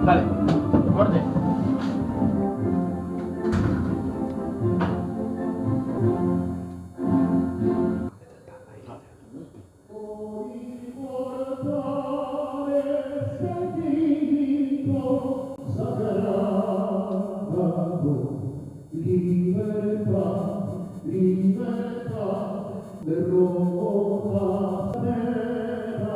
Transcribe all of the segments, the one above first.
Dale, corte. Libertad, libertad de roja cera,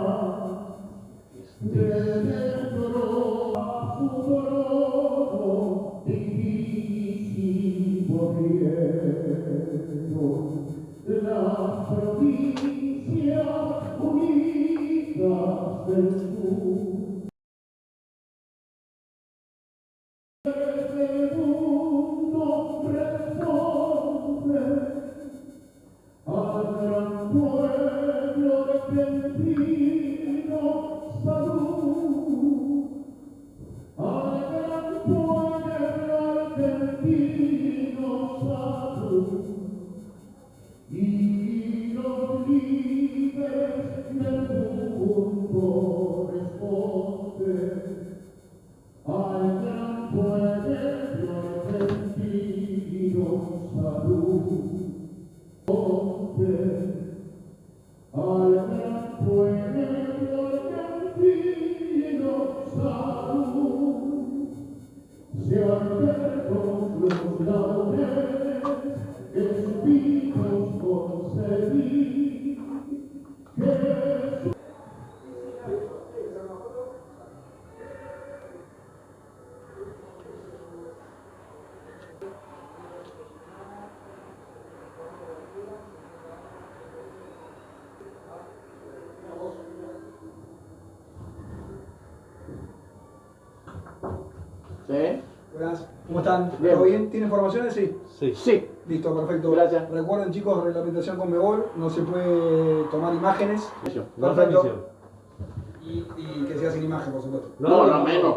de dentro a su trono divísimo riego, las provincias unidas del sur. El mundo responde al gran pueblo argentino, salud, al gran pueblo argentino, salud, y los líderes del mundo responden al gran pueblo argentino, salud, al gran pueblo argentino, salud, se albergó los laureles que supimos conseguir, que ¿Sí? Buenas, ¿cómo están? Bien. ¿Todo bien? ¿Tienen informaciones? Sí. Sí. Listo, perfecto. Gracias. Recuerden, chicos, reglamentación con Conmebol, no se puede tomar imágenes. No Perfecto. transmisión. Y que sea sin imagen, por supuesto. No, menos.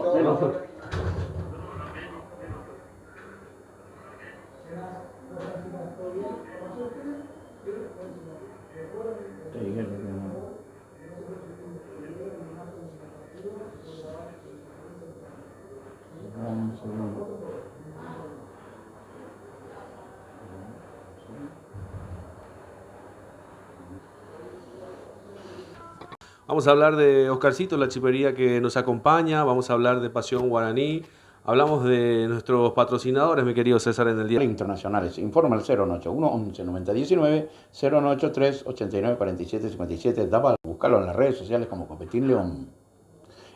Vamos a hablar de Oscarcito, la chipería que nos acompaña. Vamos a hablar de Pasión Guaraní. Hablamos de nuestros patrocinadores, mi querido César, en el día. Internacionales. Informa al 091 11 90 19 093 89 47 57. Daba, buscarlo en las redes sociales como Copetín León.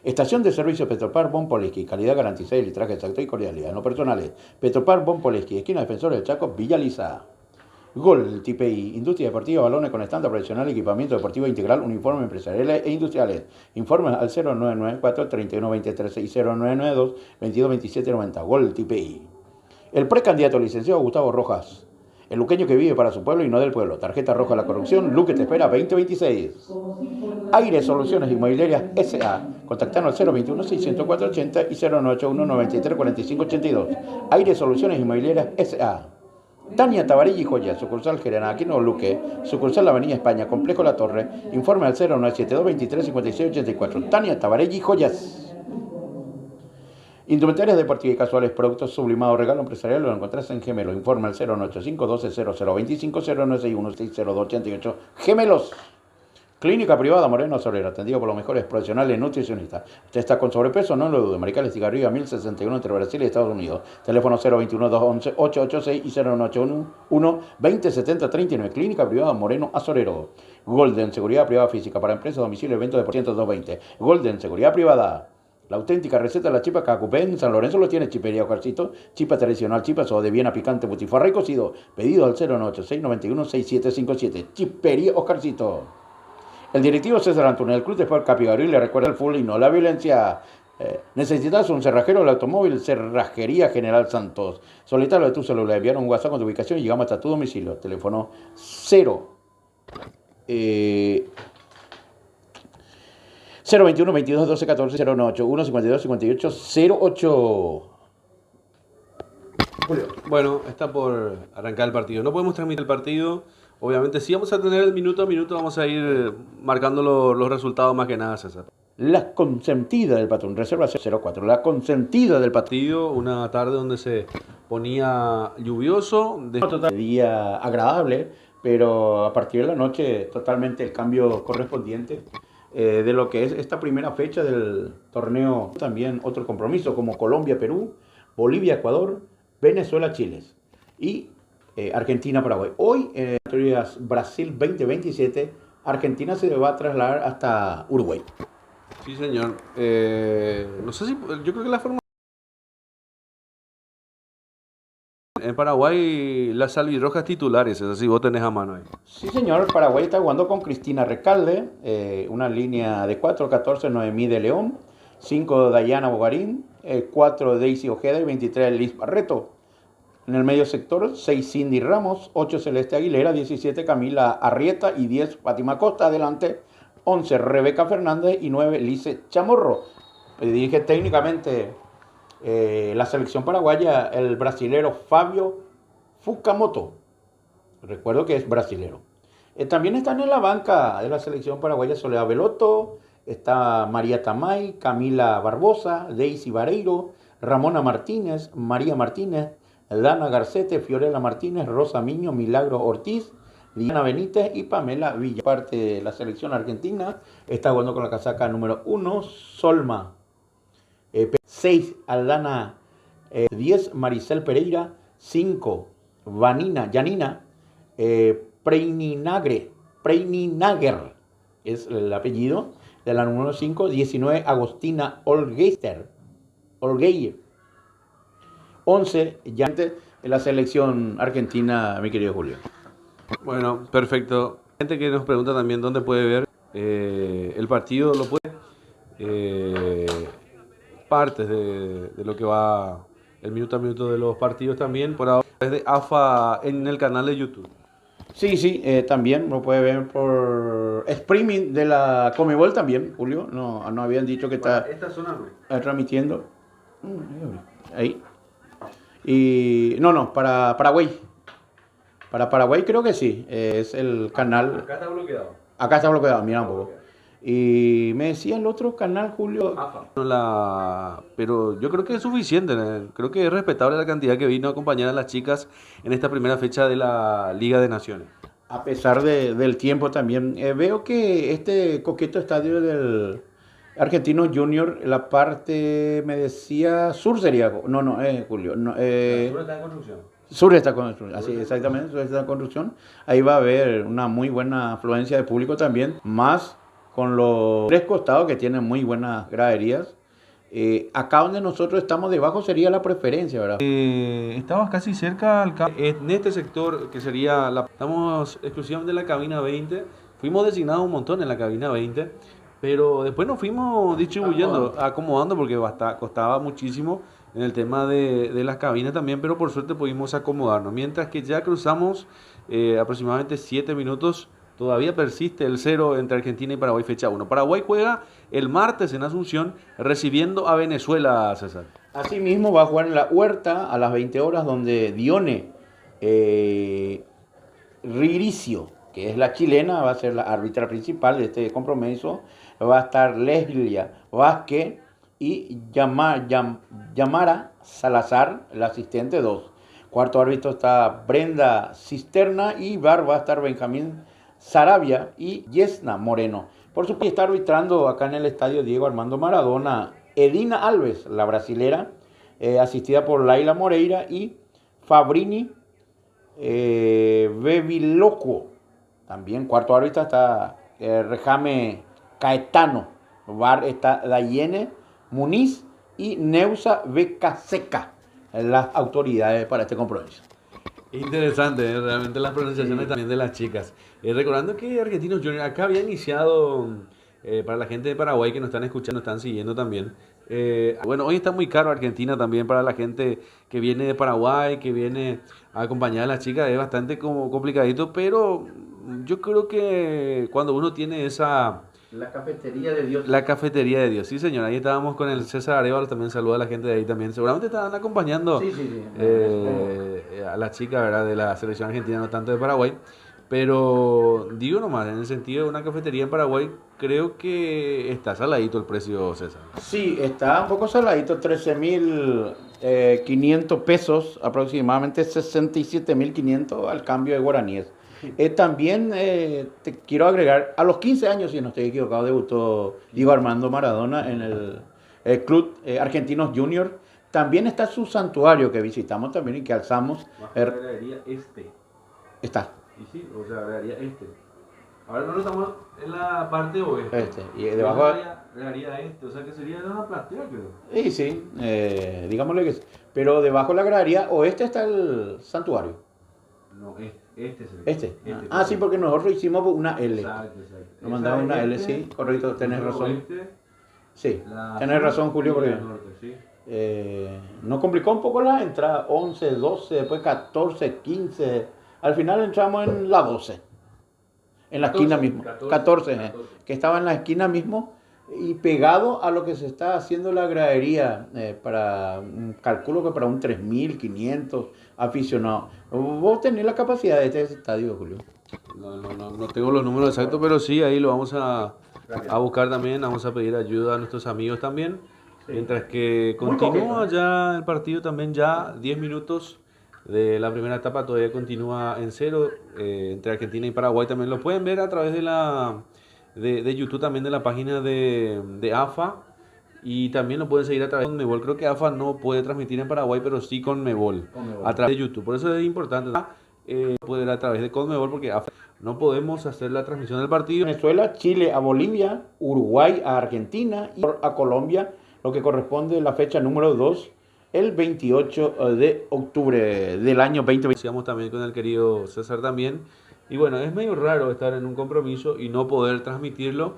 Estación de servicio Petropar Bon Poleski. Calidad garantizada y litraje exacto y cordialidad. En lo personales, Petropar Bon Poleski. Esquina Defensor del Chaco, Villa Lisa. Gol TPI, Industria Deportiva, balones con estándar profesional, equipamiento deportivo integral, uniformes empresariales e industriales. Informes al 0994 31 23 y 0992 22 27 90. Gol TPI. El precandidato licenciado Gustavo Rojas, el luqueño que vive para su pueblo y no del pueblo. Tarjeta roja a la corrupción, Luque te espera 2026. Aire Soluciones Inmobiliarias S.A. Contactanos al 021 604 80 y 0981 93 45 82. Aire Soluciones Inmobiliarias S.A. Tania Tabarelli Joya, sucursal Aquino Luque, sucursal Avenida España, Complejo La Torre, informe al 0972 23 56 84. Tania Tabarelli Joyas. Indumentarias deportivas y casuales, productos sublimados, regalo empresarial, lo encontrás en Gemelo. Informe al 0985 12 0025 0961 60288. Gemelos. Clínica privada Moreno Soler, atendido por los mejores profesionales nutricionistas. Usted está con sobrepeso, no lo dude. Maricales Cigarrillo 1061 entre Brasil y Estados Unidos. Teléfono 021 211 886 y 0981 2070 39. Clínica privada Moreno Azorero. Golden, seguridad privada física para empresas, domicilio, eventos de por 220. Golden, seguridad privada. La auténtica receta de la chipa Cacupé en San Lorenzo lo tiene Chipería Oscarcito. Chipa tradicional, chipa de Viena picante, butifarra y cocido. Pedido al 0986 91 6757. Chipería Oscarcito. El directivo César Antonio del Club de Sport Capigarí le recuerda el fútbol y no la violencia. ¿Necesitas un cerrajero del automóvil? Cerrajería General Santos. Solicítalo de tu celular, enviar un WhatsApp con tu ubicación y llegamos hasta tu domicilio. Teléfono 021 22 12 14 0981 52 58 08. Bueno, está por arrancar el partido. No podemos transmitir el partido. Obviamente, sí vamos a tener el minuto a minuto, vamos a ir marcando los resultados más que nada, César. La consentida del patrón, reserva 04, la consentida del patrón. Partido, una tarde donde se ponía lluvioso, Día agradable, pero a partir de la noche totalmente el cambio correspondiente de lo que es esta primera fecha del torneo. También otro compromiso como Colombia, Perú, Bolivia, Ecuador, Venezuela, Chile y Argentina, Paraguay. Hoy en Brasil 2027, Argentina se va a trasladar hasta Uruguay. Sí, señor. No sé si, yo creo que la forma... En Paraguay, las albirrojas titulares, es así, vos tenés a mano ahí. Sí, señor. Paraguay está jugando con Cristina Recalde, una línea de 4, 14, Noemí de León, 5, Dayana Bogarín, 4, Daisy Ojeda y 23, Liz Barreto. En el medio sector, 6, Cindy Ramos, 8, Celeste Aguilera, 17, Camila Arrieta y 10, Fátima Costa. Adelante, 11, Rebeca Fernández y 9, Lice Chamorro. Dirige técnicamente la selección paraguaya el brasilero Fabio Fukamoto. Recuerdo que es brasilero. También están en la banca de la selección paraguaya Soledad Veloto, está María Tamay, Camila Barbosa, Daisy Vareiro, Ramona Martínez, María Martínez, Dana Garcete, Fiorella Martínez, Rosa Miño, Milagro Ortiz, Diana Benítez y Pamela Villa. Parte de la selección argentina está jugando con la casaca número 1, Solma. 6, Aldana. 10, Maricel Pereira. 5, Yanina. Preininager es el apellido de la número 5. 19, Agostina Olgeier. 11, ya en la selección argentina, mi querido Julio. Bueno, perfecto. Gente que nos pregunta también dónde puede ver el partido, lo puede... partes de lo que va el minuto a minuto de los partidos también, por ahora es de AFA en el canal de YouTube. Sí, también lo puede ver por streaming de la Comebol también, Julio. No habían dicho que está Esta zona no. transmitiendo. Ahí. Y para Paraguay. Para Paraguay creo que sí. Es el canal. Acá está bloqueado. Acá está bloqueado, mira un poco. Y me decía el otro canal, Julio. Pero yo creo que es suficiente. Creo que es respetable la cantidad que vino a acompañar a las chicas en esta primera fecha de la Liga de Naciones. A pesar del tiempo también. Veo que este coqueto estadio del Argentino Junior, la parte, me decía, sur sería. No, Julio. No, Sur está en construcción. Sur está en construcción, así exactamente, sur está en construcción. Ahí va a haber una muy buena afluencia de público también, más con los 3 costados que tienen muy buenas graderías. Acá donde nosotros estamos debajo sería la preferencia, ¿verdad? Estabas casi cerca en este sector que sería estamos exclusivamente en la cabina 20. Fuimos designados un montón en la cabina 20, pero después nos fuimos distribuyendo, acomodando porque costaba muchísimo en el tema de las cabinas también, pero por suerte pudimos acomodarnos. Mientras que ya cruzamos aproximadamente 7 minutos. Todavía persiste el 0 entre Argentina y Paraguay, fecha 1. Paraguay juega el martes en Asunción recibiendo a Venezuela, César. Asimismo va a jugar en la Huerta a las 20 horas donde Dione Riricio, que es la chilena, va a ser la árbitra principal de este compromiso. Va a estar Leslia Vázquez y Yamara Salazar, el asistente 2. Cuarto árbitro está Brenda Cisterna y VAR va a estar Benjamín Sarabia y Yesna Moreno. Por supuesto está arbitrando acá en el estadio Diego Armando Maradona Edina Alves, la brasilera, asistida por Laila Moreira y Fabrini Bevilocco. También cuarto árbitro está Rejame Caetano. VAR está Dayene Muniz y Neusa Becaseca, las autoridades para este compromiso. Interesante, realmente las pronunciaciones también de las chicas. Recordando que Argentinos Juniors acá había iniciado, para la gente de Paraguay que nos están escuchando, nos están siguiendo también. Bueno, hoy está muy caro Argentina también para la gente que viene de Paraguay, que viene a acompañar a las chicas, es bastante como complicadito, pero yo creo que cuando uno tiene esa... La cafetería de Dios. La cafetería de Dios, sí señor, ahí estábamos con el César Arevalo, también saluda a la gente de ahí también, seguramente estaban acompañando Sí. a las chicas, ¿verdad?, de la selección argentina, no tanto de Paraguay, Pero digo nomás, en el sentido de una cafetería en Paraguay, creo que está saladito el precio, César. Sí, está un poco saladito, 13.500 pesos, aproximadamente 67.500 al cambio de guaraníes. También te quiero agregar, a los 15 años, si no estoy equivocado, debutó Diego Armando Maradona en el Club Argentinos Junior. También está su santuario que visitamos también y que alzamos. Agregaría este. Está. Y sí, o sea, agregaría este. Ahora no estamos en la parte oeste. Y debajo. Agregaría este, o sea que sería de una platea, creo. Sí, sí, digámosle que sí. Pero debajo de la gradería oeste está el santuario. No, este sería. Sí, porque nosotros hicimos una L. Exacto. Nos mandaron una L, sí, correcto, tenés razón. Sí, tenés razón, Julio, porque nos complicó un poco la entrada, 11, 12, después 14, 15. Al final entramos en la 12, en la esquina mismo. 14, que estaba en la esquina mismo y pegado a lo que se está haciendo la gradería, calculo que para un 3.500 aficionados. ¿Vos tenés la capacidad de este estadio, Julio? No tengo los números exactos, pero sí, ahí lo vamos a buscar también, vamos a pedir ayuda a nuestros amigos también. Sí. Mientras que continúa ya el partido también, ya 10 minutos de la primera etapa todavía continúa en 0 entre Argentina y Paraguay. También lo pueden ver a través de YouTube, también de la página de AFA, y también lo pueden seguir a través de Conmebol. Creo que AFA no puede transmitir en Paraguay, pero sí Conmebol a través de YouTube. Por eso es importante poder a través de Conmebol, porque AFA no podemos hacer la transmisión del partido. Venezuela, Chile a Bolivia, Uruguay a Argentina y a Colombia, lo que corresponde a la fecha número 2, el 28 de octubre del año 2020. Decíamos también con el querido César también. Y bueno, es medio raro estar en un compromiso y no poder transmitirlo.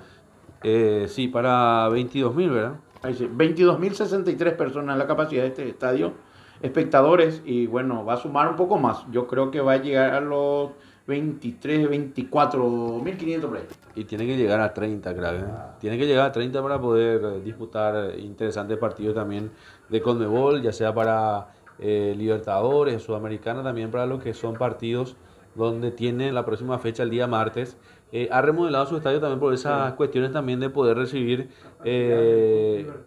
Sí, para 22.000, ¿verdad? 22.063 personas la capacidad de este estadio, espectadores, y bueno, va a sumar un poco más. Yo creo que va a llegar a los 24.500 por ahí. Y tiene que llegar a 30, creo. Tiene que llegar a 30 para poder disputar interesantes partidos también de Conmebol, ya sea para Libertadores, Sudamericana, también para lo que son partidos donde tiene la próxima fecha el día martes. Ha remodelado su estadio también por esas cuestiones también de poder recibir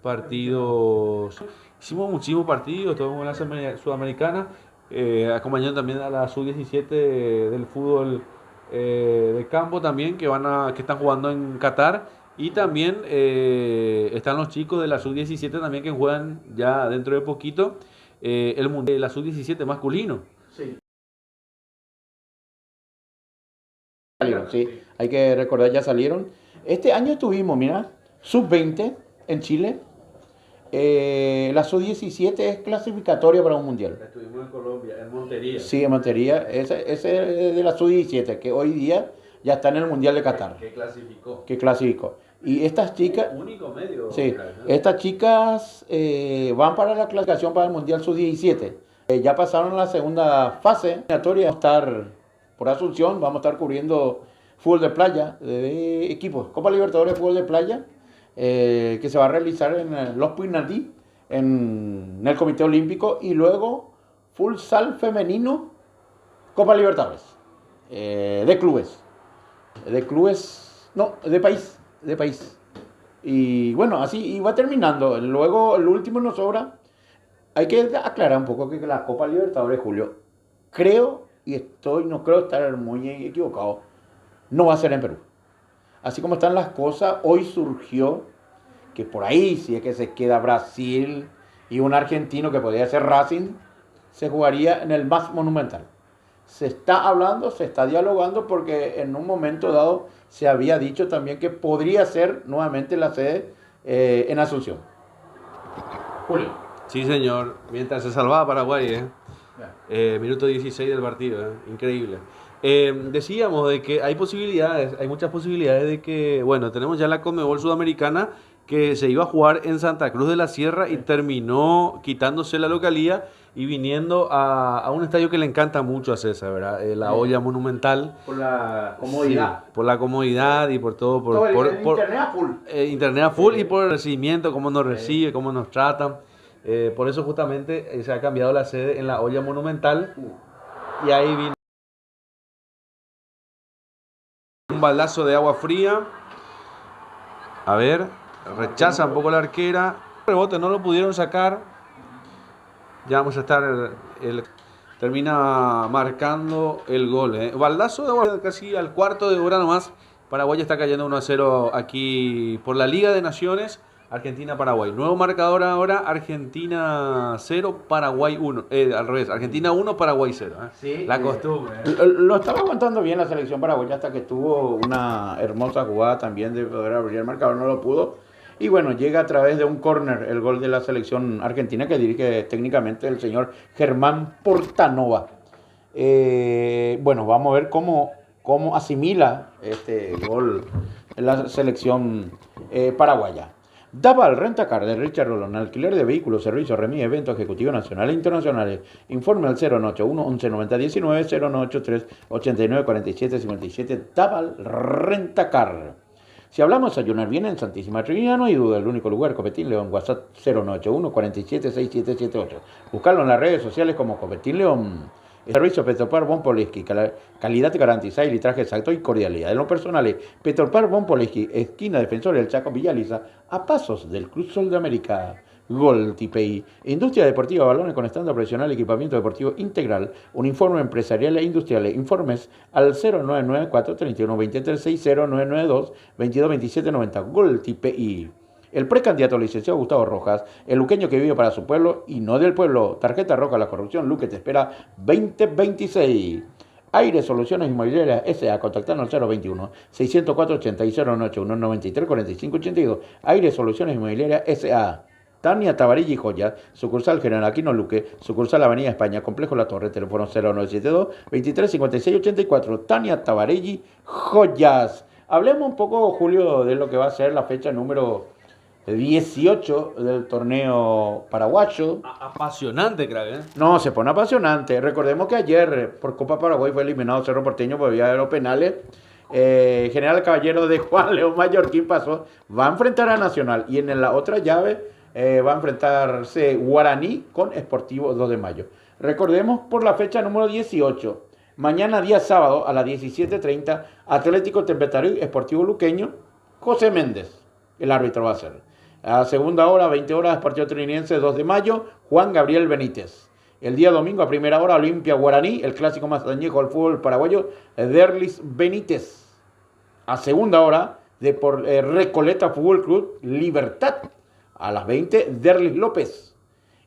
partidos. Hicimos muchísimos partidos, estuvimos en la Sudamericana, acompañando también a la Sub-17 del fútbol de campo también, que están jugando en Qatar, y también están los chicos de la Sub-17 también que juegan ya dentro de poquito el mundial de la Sub-17 masculino. Sí. Salieron, sí, hay que recordar, ya salieron. Este año tuvimos, mira, Sub-20 en Chile. La Sub-17 es clasificatoria para un mundial. Estuvimos en Colombia, en Montería. Sí, en Montería. Ese es de la Sub-17, que hoy día ya está en el Mundial de Qatar. Que clasificó. Y estas chicas... Único medio. Sí, estas chicas van para la clasificación para el Mundial Sub-17. Ya pasaron la segunda fase. Vamos a estar por Asunción, vamos a estar cubriendo fútbol de playa, de equipos. Copa Libertadores de fútbol de playa, que se va a realizar en Los Puinardí, en el Comité Olímpico, y luego futsal femenino, Copa Libertadores, de clubes, no, de país. Y bueno, así y va terminando. Luego, el último nos sobra. Hay que aclarar un poco que la Copa Libertadores, Julio, creo, no creo estar muy equivocado, no va a ser en Perú. Así como están las cosas, hoy surgió que por ahí, si es que se queda Brasil y un argentino que podría ser Racing, se jugaría en el más monumental. Se está hablando, se está dialogando, porque en un momento dado se había dicho también que podría ser nuevamente la sede en Asunción. Julio. Sí, señor. Mientras se salvaba Paraguay, minuto 16 del partido, increíble. Decíamos de que hay muchas posibilidades de que, bueno, tenemos ya la Conmebol Sudamericana, que se iba a jugar en Santa Cruz de la Sierra y terminó quitándose la localía y viniendo a un estadio que le encanta mucho a César, ¿verdad? La olla monumental. Por la comodidad. Sí, por la comodidad y por todo. Por internet a full. Internet a full y por el recibimiento, cómo nos recibe, cómo nos tratan. Por eso justamente se ha cambiado la sede en la olla monumental y ahí vino un baldazo de agua fría. A ver, rechaza un poco la arquera. El rebote no lo pudieron sacar. Ya vamos a estar... termina marcando el gol. Baldazo de agua casi al cuarto de hora nomás. Paraguay está cayendo 1-0 aquí por la Liga de Naciones. Argentina-Paraguay. Nuevo marcador ahora, Argentina 0, Paraguay 1. Al revés, Argentina 1, Paraguay 0. Sí, la costumbre. Lo estaba aguantando bien la selección paraguaya hasta que tuvo una hermosa jugada también de poder abrir el marcador, no lo pudo. Y bueno, llega a través de un córner el gol de la selección argentina que dirige técnicamente el señor Germán Portanova. Bueno, vamos a ver cómo asimila este gol la selección paraguaya. Daval Rentacar de Richard Rolón, alquiler de vehículos, servicios, remis, eventos ejecutivos nacionales e internacionales. Informe al 091 1190 19 093 89 47 57. Daval Rentacar. Si hablamos de ayunar bien en Santísima Trinidad, no hay duda, el único lugar, Copetín León, WhatsApp 0981 47 6778. Buscarlo en las redes sociales como Copetín León. El servicio Petropar Bon Poleski, calidad garantizada y litraje exacto y cordialidad. En lo personal, Petropar Bon Poleski, esquina Defensor del Chaco Villaliza, a pasos del Cruz Sol de América. Gol TPI. Industria deportiva, balones con estándar profesional, equipamiento deportivo integral, uniforme empresarial e industrial. Informes al 0994 31 23 0992 22 27 90. Gol TPI. El precandidato licenciado Gustavo Rojas, el luqueño que vive para su pueblo y no del pueblo. Tarjeta roja a la corrupción, Luque te espera 2026. Aire Soluciones Inmobiliarias S.A. Contactarnos al 021 604 80 081 93 45 82. Aire Soluciones Inmobiliarias S.A. Tania Tabarelli Joyas, sucursal General Aquino Luque, sucursal Avenida España, Complejo La Torre, teléfono 0972 23 56 84. Tania Tabarelli Joyas. Hablemos un poco, Julio, de lo que va a ser la fecha número 18 del torneo paraguayo. Apasionante, creo. No, se pone apasionante. Recordemos que ayer por Copa Paraguay fue eliminado Cerro Porteño por vía de los penales. General Caballero de Juan León Mallorquín pasó. Va a enfrentar a Nacional y en la otra llave va a enfrentarse Guaraní con Sportivo 2 de Mayo. Recordemos por la fecha número 18. Mañana día sábado a las 17:30 Atlético Tempetario y Sportivo Luqueño. José Méndez, el árbitro va a ser. A segunda hora, 20 horas, partido trinitense 2 de mayo, Juan Gabriel Benítez. El día domingo a primera hora, Olimpia Guaraní, el clásico más añejo del fútbol paraguayo, Derlis Benítez. A segunda hora, Recoleta Fútbol Club, Libertad. A las 20, Derlis López.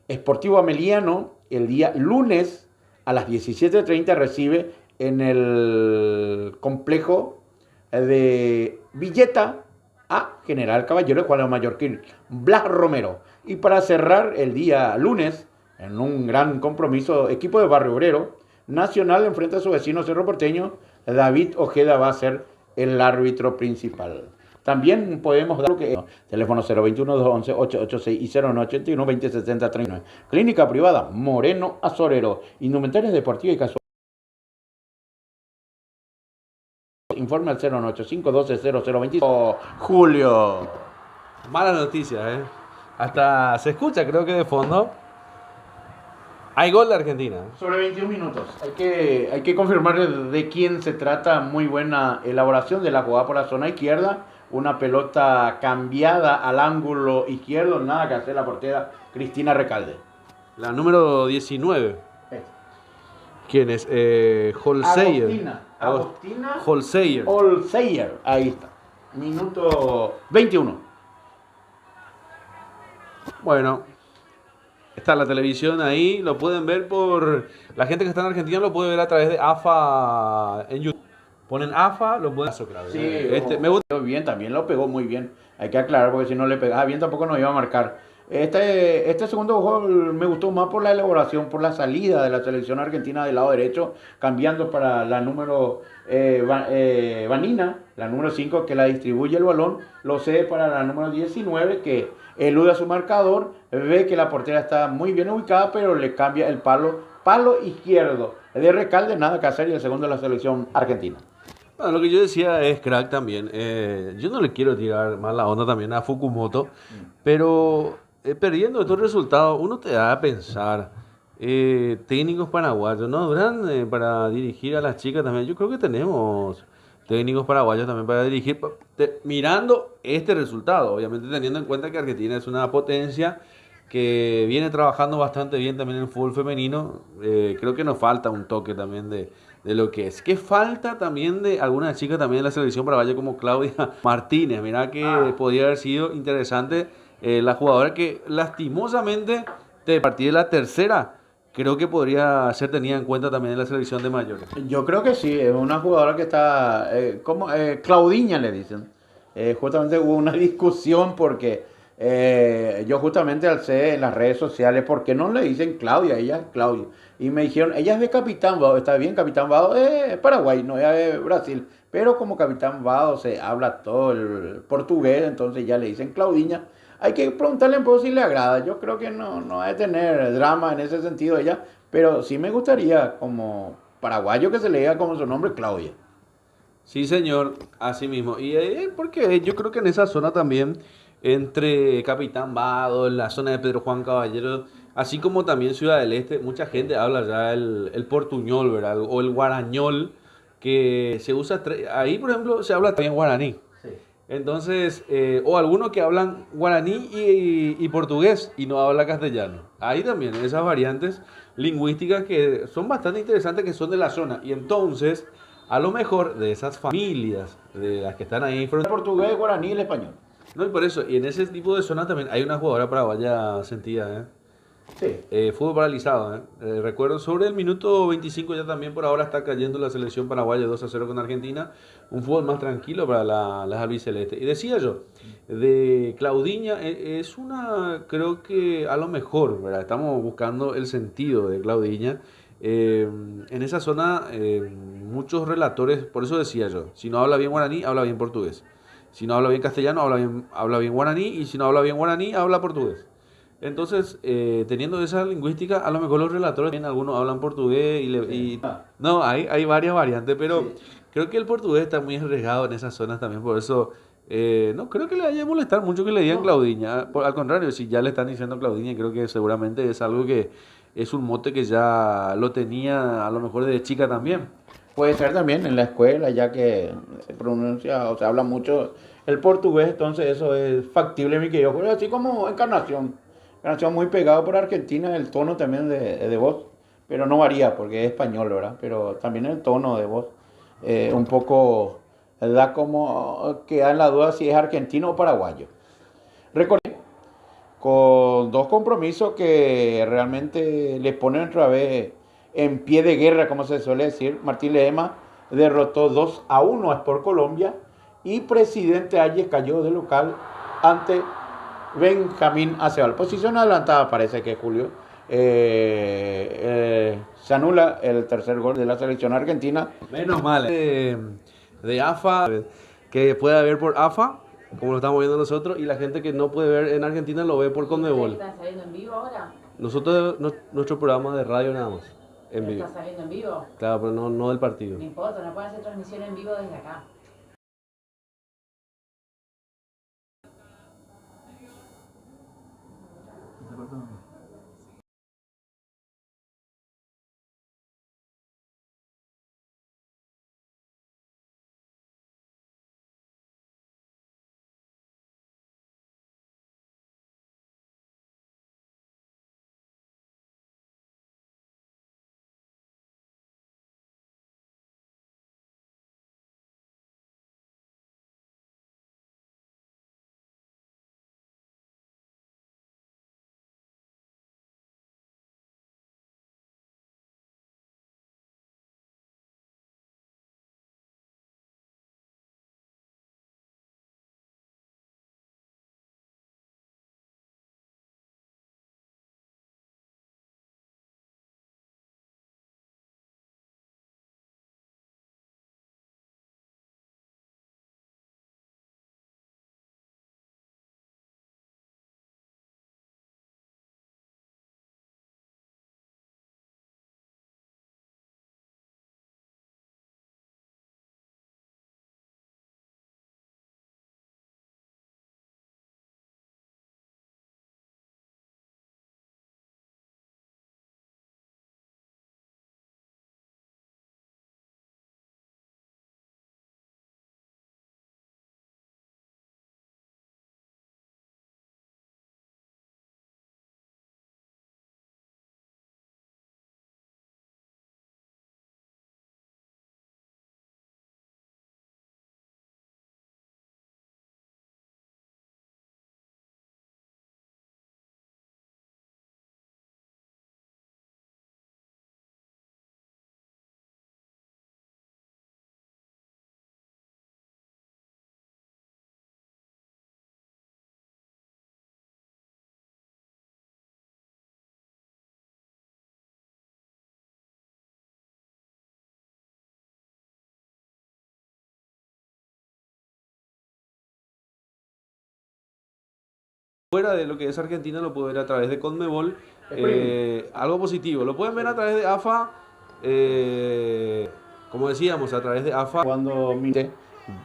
Sportivo Ameliano, el día lunes a las 17:30 recibe en el complejo de Villeta a General Caballero de Juan León Mallorquín, Blas Romero. Y para cerrar el día lunes, en un gran compromiso, equipo de Barrio Obrero, Nacional enfrenta a su vecino Cerro Porteño, David Ojeda va a ser el árbitro principal. También podemos dar lo que teléfono 021 211 886 y 0981 2070 39. Clínica privada Moreno Azorero, indumentarias deportivas y casuales. Informe al 085 12 0020. Julio. Malas noticias, Hasta se escucha, creo que de fondo. Hay gol de Argentina. Sobre 21 minutos. Hay que confirmar de quién se trata. Muy buena elaboración de la jugada por la zona izquierda. Una pelota cambiada al ángulo izquierdo. Nada que hacer la portera Cristina Recalde. La número 19. ¿Quién es? Holseyer. Agostina Holseyer. Ahí está. Minuto 21. Bueno, está la televisión ahí. Lo pueden ver por... La gente que está en Argentina lo puede ver a través de AFA en YouTube. Ponen AFA, lo pueden... Sí, me gusta. Bien, también lo pegó muy bien. Hay que aclarar porque si no le pegaba bien tampoco nos iba a marcar. Este segundo gol me gustó más por la elaboración, por la salida de la selección argentina del lado derecho, cambiando para la número Vanina, la número 5 que la distribuye el balón, lo cede para la número 19 que elude a su marcador, ve que la portera está muy bien ubicada, pero le cambia el palo izquierdo de Recalde, nada que hacer, y el segundo de la selección argentina. Bueno, lo que yo decía es crack también. Yo no le quiero tirar más la onda también a Fukumoto, pero perdiendo estos resultados, uno te da a pensar, técnicos paraguayos, ¿no habrán para dirigir a las chicas también? Yo creo que tenemos técnicos paraguayos también para dirigir, mirando este resultado, obviamente teniendo en cuenta que Argentina es una potencia que viene trabajando bastante bien también en el fútbol femenino. Creo que nos falta un toque también de lo que es. ¿Qué falta también de alguna chica también de la selección paraguaya como Claudia Martínez? Mira que podría haber sido interesante, la jugadora que lastimosamente de partir de la tercera creo que podría ser tenida en cuenta también en la selección de mayores. Yo creo que sí, es una jugadora que está, como Claudiña le dicen. Justamente hubo una discusión porque yo justamente alcé en las redes sociales, ¿por qué no le dicen Claudia? Ella es Claudia. Y me dijeron, ella es de Capitán Vado, está bien, Capitán Vado es Paraguay, no es Brasil. Pero como Capitán Vado se habla todo el portugués, entonces ya le dicen Claudiña. Hay que preguntarle un poco si le agrada. Yo creo que no va a tener drama en ese sentido ella, pero sí me gustaría como paraguayo que se le diga como su nombre, Claudia. Sí, señor, así mismo. Y porque yo creo que en esa zona también, entre Capitán Vado, en la zona de Pedro Juan Caballero, así como también Ciudad del Este, mucha gente habla ya el portuñol, ¿verdad? O el guarañol, que se usa, ahí por ejemplo se habla también guaraní. Entonces, o algunos que hablan guaraní y portugués y no habla castellano. Ahí también, esas variantes lingüísticas que son bastante interesantes, que son de la zona. Y entonces, a lo mejor de esas familias, de las que están ahí, El portugués, el guaraní y el español. no, y por eso, y en ese tipo de zonas también hay una jugadora paraguaya sentida, ¿eh? Sí. Fútbol paralizado, ¿eh? Recuerdo sobre el minuto 25 ya también por ahora está cayendo la selección paraguaya 2-0 con Argentina. Un fútbol más tranquilo para las albicelestes. Y decía yo, de Claudiña, es una, creo que a lo mejor, ¿verdad? Estamos buscando el sentido de Claudiña. En esa zona, muchos relatores, por eso decía yo, si no habla bien guaraní, habla bien portugués. Si no habla bien castellano, habla bien guaraní. Y si no habla bien guaraní, habla portugués. Entonces, teniendo esa lingüística, a lo mejor los relatores también algunos hablan portugués no, hay varias variantes, pero creo que el portugués está muy arriesgado en esas zonas también, por eso no creo que le vaya a molestar mucho que le digan Claudiña. Al contrario, si ya le están diciendo Claudiña, creo que seguramente es algo que es un mote que ya lo tenía a lo mejor desde chica también. Puede ser también en la escuela, ya que se pronuncia o se habla mucho el portugués, entonces eso es factible, mi querido. Pero así como Encarnación. Encarnación muy pegado por Argentina, el tono también de voz, pero no varía porque es español, ¿verdad? Pero también el tono de voz un poco da como queda en la duda si es argentino o paraguayo. Recordé con dos compromisos que realmente les ponen otra vez en pie de guerra, como se suele decir. Martín Ledesma derrotó 2-1 a Sport Colombia y Presidente Hayes cayó de local ante Benjamín Aceval. Posición adelantada parece que Julio. Se anula el tercer gol de la selección argentina. Menos mal. De AFA, que puede haber por AFA, como lo estamos viendo nosotros, y la gente que no puede ver en Argentina lo ve por Conmebol. ¿Están saliendo en vivo ahora? Nosotros, nuestro programa de radio nada más, en vivo. ¿Está saliendo en vivo? Claro, pero no del partido. No importa, no pueden hacer transmisión en vivo desde acá. fuera de lo que es Argentina lo puede ver a través de Conmebol. Algo positivo. Lo pueden ver a través de AFA, como decíamos, a través de AFA. Cuando mire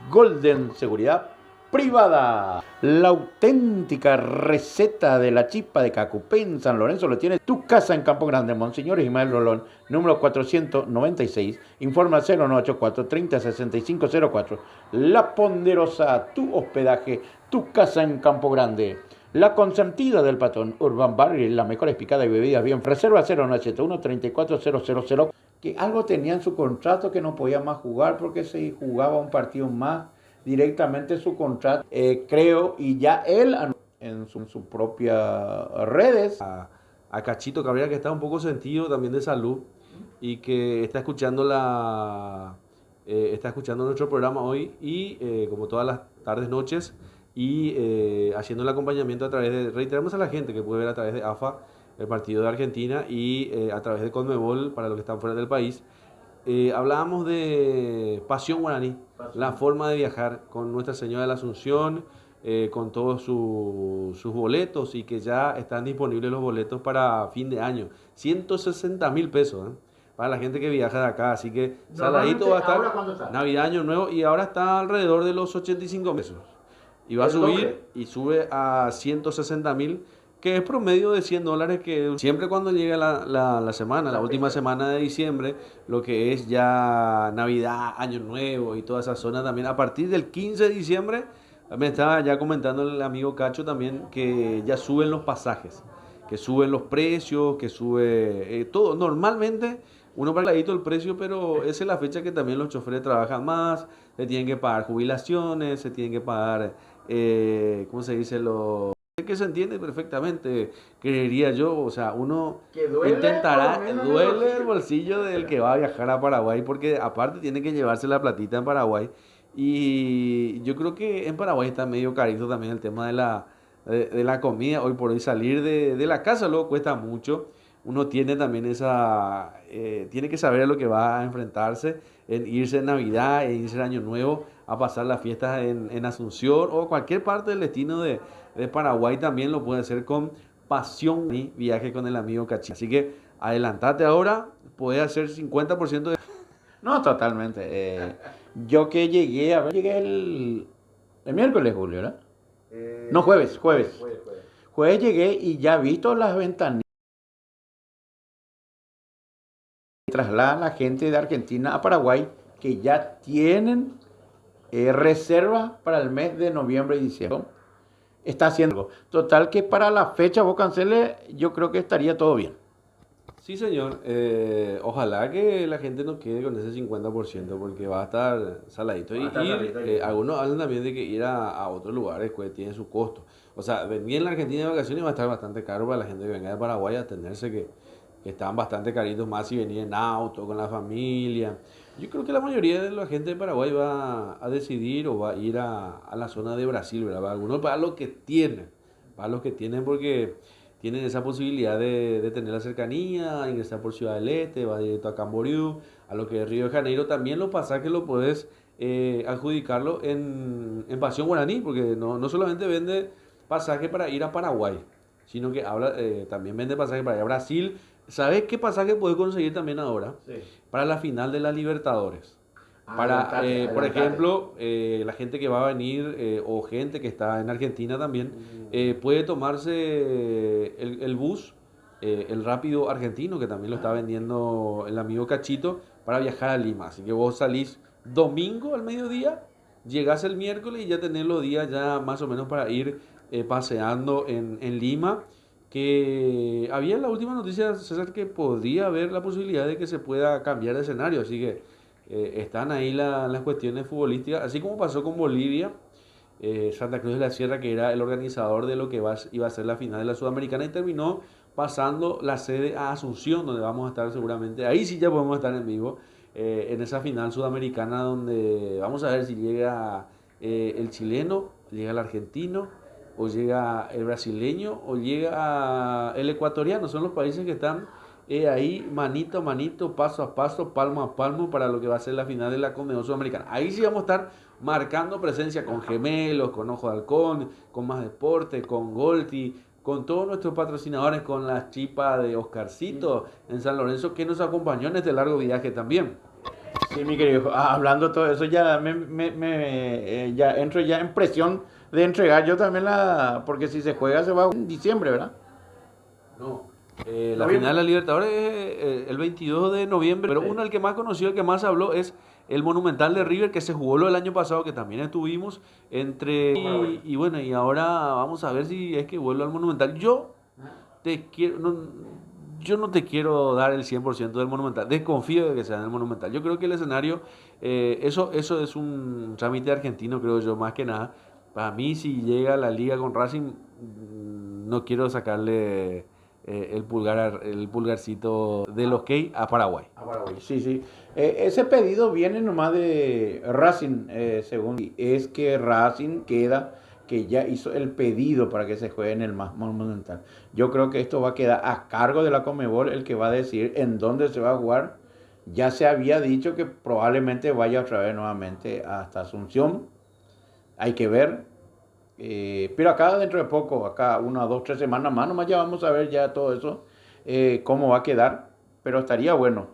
Golden Seguridad Privada, la auténtica receta de la chipa de Cacupé en San Lorenzo lo tiene tu casa en Campo Grande, Monseñor Ismael Rolón, número 496, informa al 094 30 6504. La Ponderosa, tu hospedaje, tu casa en Campo Grande. La consentida del patrón Urban Barry, las mejores picadas y bebidas bien. Reserva 091 34000, que algo tenía en su contrato que no podía más jugar porque se jugaba un partido más directamente su contrato, creo, y ya él en su propia redes. A Cachito Cabrera, que está un poco sentido también de salud y que está escuchando nuestro programa hoy y como todas las tardes, noches, y haciendo el acompañamiento a través de, reiteramos a la gente que puede ver a través de AFA el partido de Argentina y a través de Conmebol para los que están fuera del país. Hablábamos de Pasión Guaraní, la forma de viajar con Nuestra Señora de la Asunción, con todos sus boletos, y que ya están disponibles los boletos para fin de año. 160.000 pesos para la gente que viaja de acá, así que saladito va a estar. ¿Ahora cuándo está? Navidad, Año Nuevo, y ahora está alrededor de los 85 pesos. Y va a subir y sube a 160.000, que es promedio de $100, que siempre cuando llega la semana, la última semana de diciembre, lo que es ya Navidad, Año Nuevo y toda esa zona también, a partir del 15 de diciembre, me estaba ya comentando el amigo Cacho también que ya suben los pasajes, que suben los precios, que sube todo. Normalmente uno para el precio, pero esa es la fecha que también los choferes trabajan más, se tienen que pagar jubilaciones, se tienen que pagar, ¿cómo se dice? Que se entiende perfectamente, creería yo, o sea, uno intentará, duele el bolsillo del que va a viajar a Paraguay, porque aparte tiene que llevarse la platita en Paraguay, y yo creo que en Paraguay está medio carito también el tema de la comida. Hoy por hoy salir de la casa luego cuesta mucho, uno tiene también tiene que saber a lo que va a enfrentarse, en irse en Navidad, en irse en Año Nuevo, a pasar las fiestas en Asunción o cualquier parte del destino de Paraguay. También lo puede hacer con Pasión y viaje con el amigo Cachito. Así que adelantate ahora, puedes hacer 50% de... No, totalmente. Yo que llegué el miércoles, Julio, ¿verdad? No, jueves. Jueves llegué y ya vi todas las ventanillas. Trasladan la gente de Argentina a Paraguay que ya tienen reservas para el mes de noviembre y diciembre. Está haciendo algo. Total que para la fecha vos canceles, yo creo que estaría todo bien. Sí, señor. Ojalá que la gente no quede con ese 50%, porque va a estar saladito. Algunos hablan también de que ir a otros lugares pues, tiene su costo. O sea, venir en la Argentina de vacaciones va a estar bastante caro para la gente que venga de Paraguay, a tenerse que están bastante caritos, más si venir en auto, con la familia. Yo creo que la mayoría de la gente de Paraguay va a decidir o va a ir a la zona de Brasil, ¿verdad? Algunos para los que tienen, porque tienen esa posibilidad de tener la cercanía, ingresar por Ciudad del Este, va directo a Camboriú, a lo que es Río de Janeiro. También los pasajes los puedes adjudicarlo en Pasión Guaraní, porque no solamente vende pasaje para ir a Paraguay, sino que también vende pasaje para ir a Brasil. ¿Sabes qué pasaje puedes conseguir también ahora? Sí. Para la final de la Libertadores. Por ejemplo, la gente que va a venir o gente que está en Argentina también puede tomarse el bus, el rápido argentino, que también lo está vendiendo el amigo Cachito, para viajar a Lima. Así que vos salís domingo al mediodía, llegás el miércoles y ya tenés los días ya más o menos para ir paseando en Lima. Que había en la última noticia, César, que podría haber la posibilidad de que se pueda cambiar de escenario, así que están ahí las cuestiones futbolísticas, así como pasó con Bolivia. Santa Cruz de la Sierra, que era el organizador de lo que iba a ser la final de la Sudamericana, y terminó pasando la sede a Asunción, donde vamos a estar seguramente, ahí sí ya podemos estar en vivo, en esa final sudamericana, donde vamos a ver si llega el chileno, llega el argentino, o llega el brasileño, o llega el ecuatoriano. Son los países que están ahí manito a manito, paso a paso, palmo a palmo para lo que va a ser la final de la Conmebol Sudamericana. Ahí sí vamos a estar marcando presencia con Gemelos, con Ojo de Halcón, con Más Deporte, con Golti, con todos nuestros patrocinadores, con la chipa de Oscarcito en San Lorenzo que nos acompañó en este largo viaje también. Sí, mi querido, hablando de todo eso, ya ya entro ya en presión de entregar yo también porque si se juega se va en diciembre, ¿verdad? No. La final de la Libertadores es el 22 de noviembre, pero uno el que más conoció, el que más habló es el Monumental de River que se jugó lo del año pasado, que también estuvimos y bueno, y ahora vamos a ver si es que vuelvo al Monumental. Yo no te quiero dar el 100% del Monumental, desconfío de que sea en el Monumental. Yo creo que el escenario, eso es un trámite argentino, creo yo, más que nada. Para mí, si llega la liga con Racing, no quiero sacarle el pulgarcito del OK a Paraguay. A Paraguay, sí, sí. Ese pedido viene nomás de Racing, según. Es que Racing que ya hizo el pedido para que se juegue en el más Monumental. Yo creo que esto va a quedar a cargo de la Conmebol, el que va a decir en dónde se va a jugar. Ya se había dicho que probablemente vaya otra vez nuevamente hasta Asunción. Hay que ver. Pero acá dentro de poco, acá 1, 2, 3 semanas más, nomás ya vamos a ver ya todo eso, cómo va a quedar. Pero estaría bueno,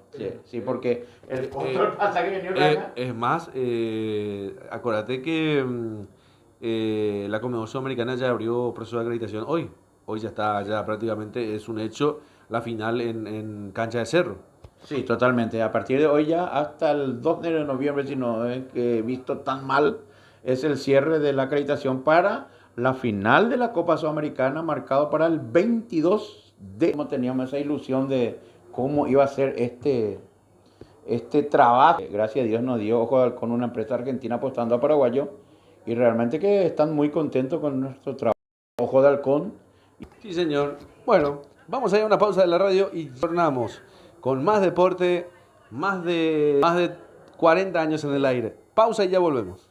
sí, porque el otro pasaje que venía acá. Es más, acuérdate que la Conmebol Sudamericana ya abrió proceso de acreditación hoy. Hoy ya está, ya prácticamente es un hecho la final en Cancha de Cerro. Sí, totalmente. A partir de hoy ya hasta el 2 de noviembre, si no he visto tan mal, es el cierre de la acreditación para la final de la Copa Sudamericana, marcado para el 22 de... Como teníamos esa ilusión de cómo iba a ser este trabajo. Gracias a Dios nos dio Ojo con una empresa argentina apostando a paraguayo y realmente que están muy contentos con nuestro trabajo. Ojo de Halcón. Sí, señor. Bueno, vamos a ir a una pausa de la radio y tornamos con más deporte, más de 40 años en el aire. Pausa y ya volvemos.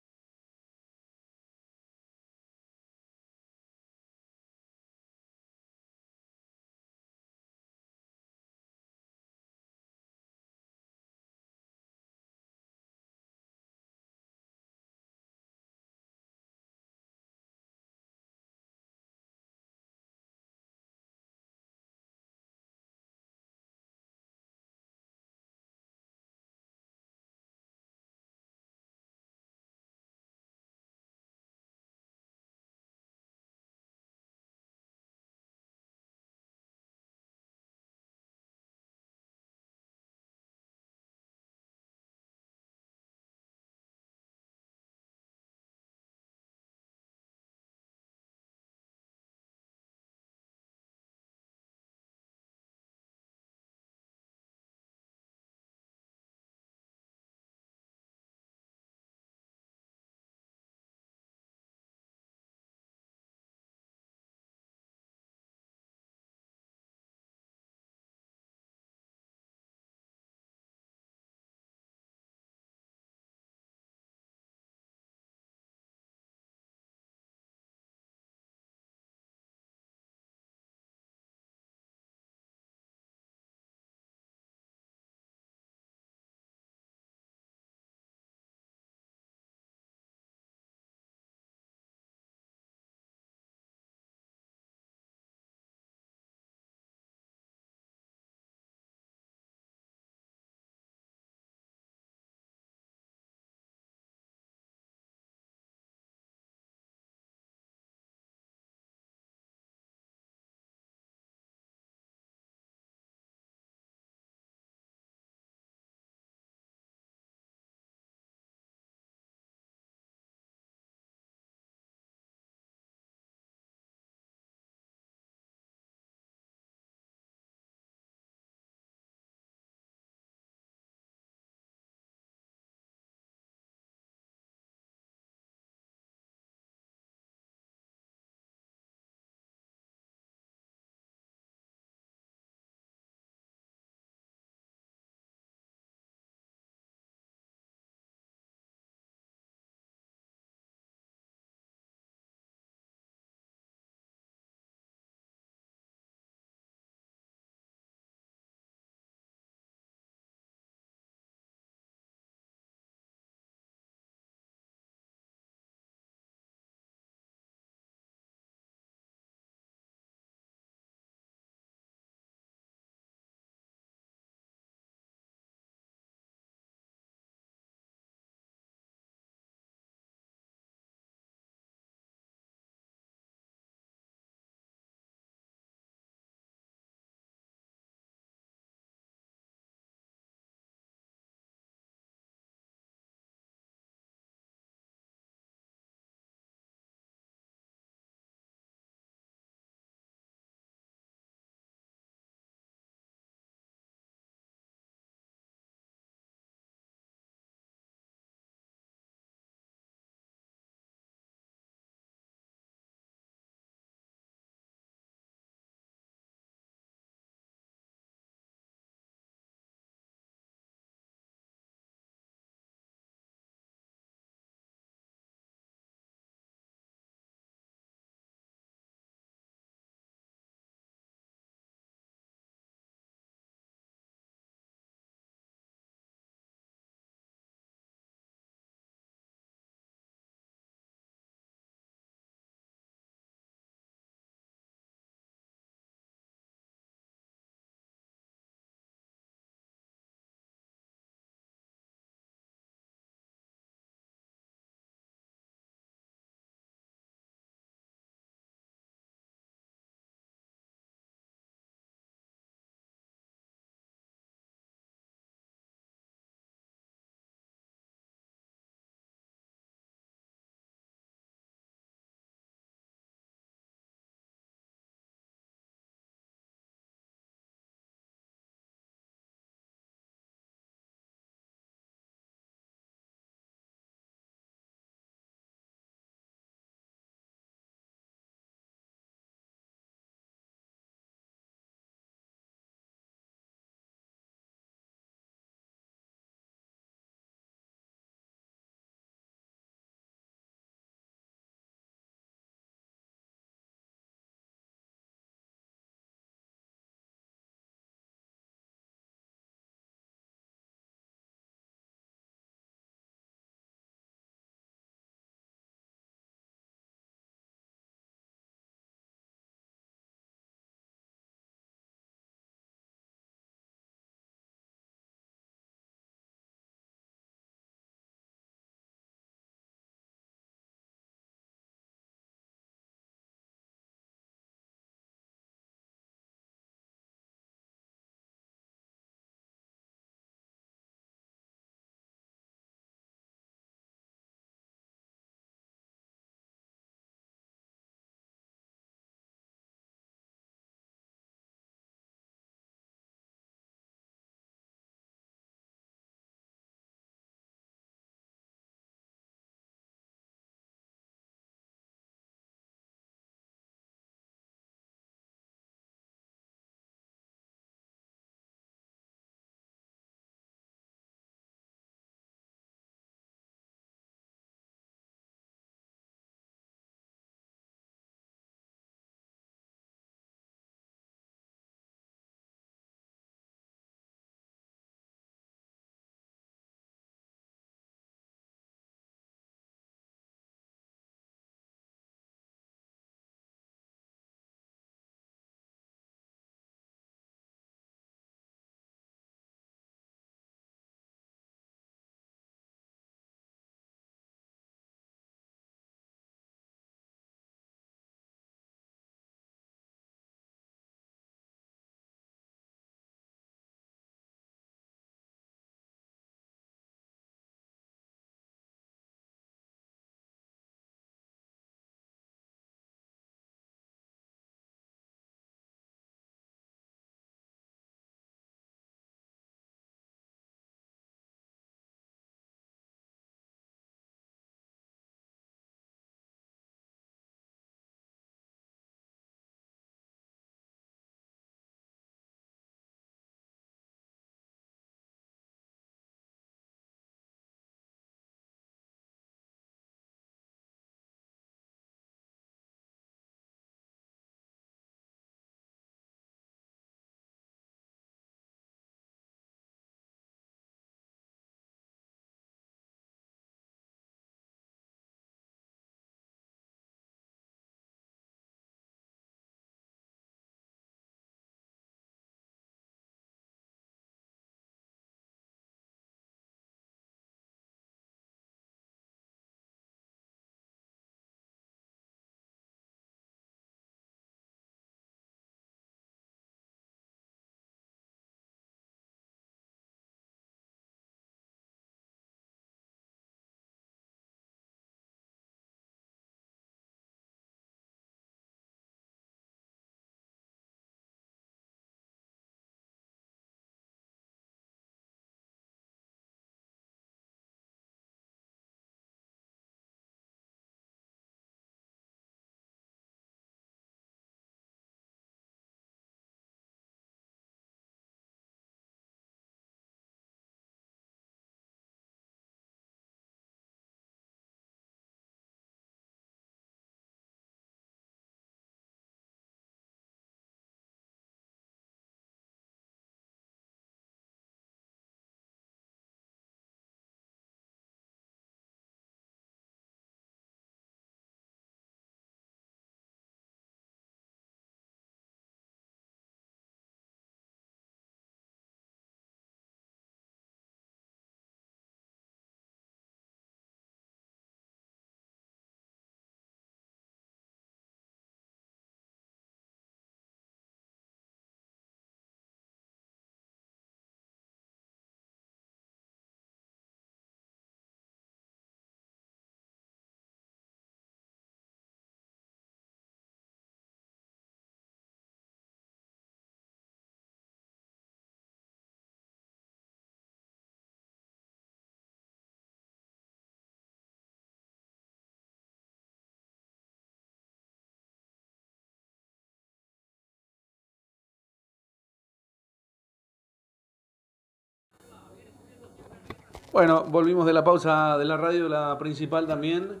Bueno, volvimos de la pausa de la radio, la principal también.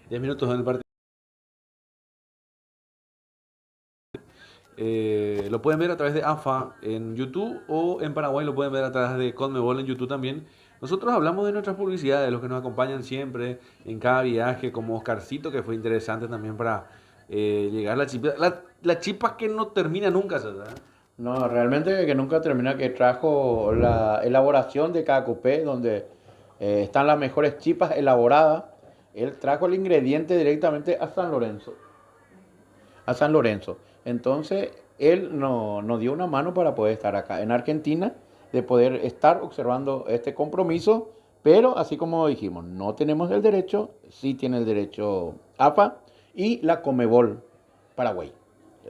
10 minutos en el partido. Lo pueden ver a través de AFA en YouTube o en Paraguay lo pueden ver a través de Conmebol en YouTube también. Nosotros hablamos de nuestras publicidades, los que nos acompañan siempre en cada viaje, como Oscarcito, que fue interesante también para llegar a la chispa que no termina nunca, ¿sabes? No, realmente que nunca termina, que trajo la elaboración de cada cupé, donde están las mejores chipas elaboradas. Él trajo el ingrediente directamente a San Lorenzo. A San Lorenzo. Entonces, él nos dio una mano para poder estar acá en Argentina, de poder estar observando este compromiso, pero así como dijimos, no tenemos el derecho, sí tiene el derecho AFA y la Conmebol Paraguay.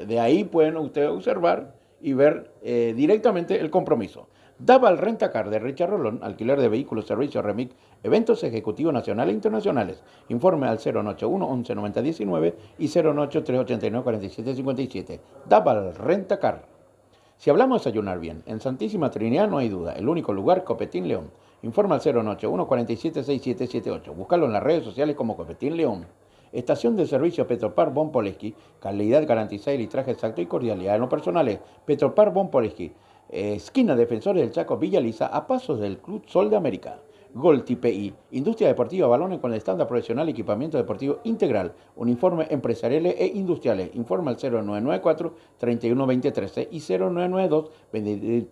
De ahí pueden ustedes observar y ver directamente el compromiso. Daval Rentacar de Richard Rolón, alquiler de vehículos, servicios, remix, eventos ejecutivos nacionales e internacionales. Informe al 091 11 90 19 y 098 389 47 57. Daval Rentacar. Si hablamos de desayunar bien, en Santísima Trinidad no hay duda, el único lugar, Copetín León. Informa al 091 47 67 78. Búscalo en las redes sociales como Copetín León. Estación de servicio Petropar Bon Poleski, calidad garantizada y litraje exacto y cordialidad en lo personales. Petropar Bon Poleski, esquina Defensores del Chaco, Villa Lisa, a pasos del Club Sol de América. Gol TPI, industria deportiva, balones con el estándar profesional, equipamiento deportivo integral, uniformes empresariales e industriales. Informa al 0994 31 20 13 y 0992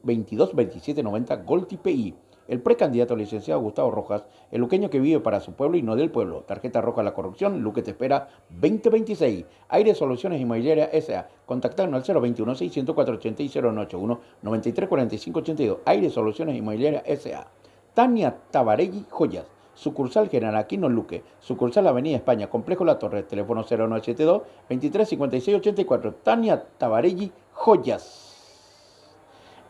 22 27 90. Gol TPI. El precandidato licenciado Gustavo Rojas, el luqueño que vive para su pueblo y no del pueblo. Tarjeta roja a la corrupción, Luque te espera 2026. Aire Soluciones Inmobiliarias S.A. Contactarnos al 021 604 80 y 081 93 45 82. Aire Soluciones Inmobiliarias S.A. Tania Tabarelli Joyas. Sucursal General Aquino Luque. Sucursal Avenida España, Complejo La Torre. Teléfono 0972 23 56 84. Tania Tabarelli Joyas.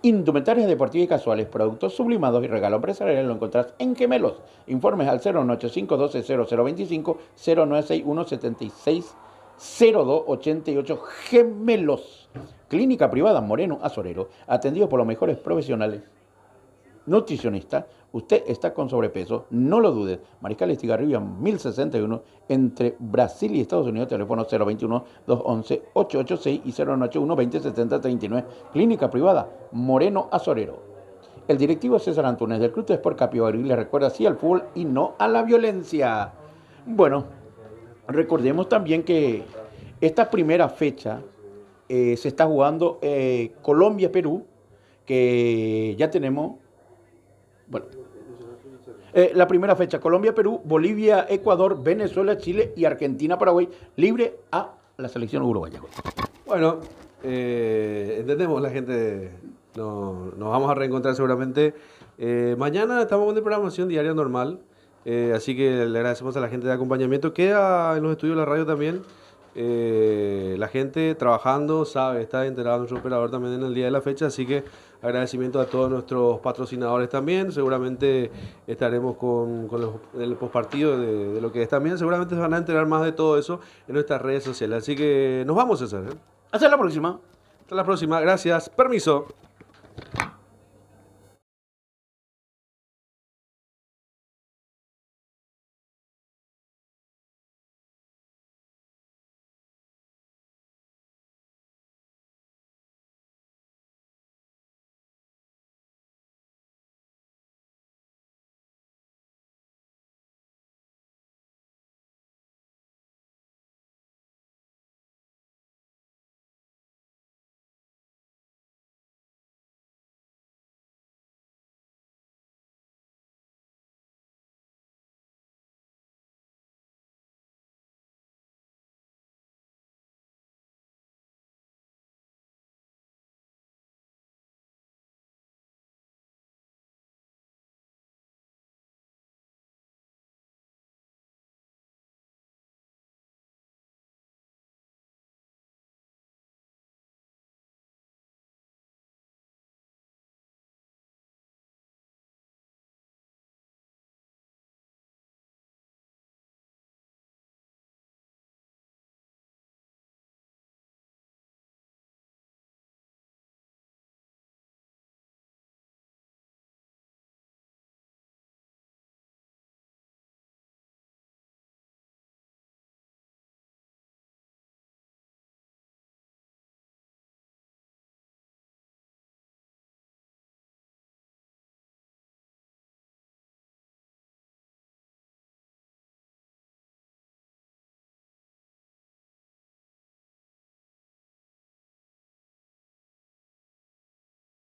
Indumentarias deportivas y casuales, productos sublimados y regalo empresarial lo encontrás en Gemelos. Informes al 085 12 0025 0961 76 0288. Gemelos. Clínica privada Moreno Azorero, atendido por los mejores profesionales. Nutricionista, usted está con sobrepeso, no lo dudes. Mariscal Estigarribia 1061, entre Brasil y Estados Unidos, teléfono 021 211 886 y 081 2070 39. Clínica privada Moreno Azorero. El directivo César Antunes del Club de Sport Capivari le recuerda sí al fútbol y no a la violencia. Bueno, recordemos también que esta primera fecha se está jugando Colombia-Perú, que ya tenemos. Bueno, la primera fecha, Colombia-Perú, Bolivia-Ecuador, Venezuela-Chile y Argentina-Paraguay, libre a la selección uruguaya. Bueno, entendemos, la gente, nos vamos a reencontrar seguramente. Mañana estamos con de programación diaria normal, así que le agradecemos a la gente de acompañamiento. Queda en los estudios de la radio también. La gente trabajando, sabe, está enterado nuestro operador también en el día de la fecha, así que agradecimiento a todos nuestros patrocinadores también. Seguramente estaremos con el postpartido de lo que es también. Seguramente se van a enterar más de todo eso en nuestras redes sociales. Así que nos vamos, César. Hasta la próxima. Hasta la próxima. Gracias. Permiso.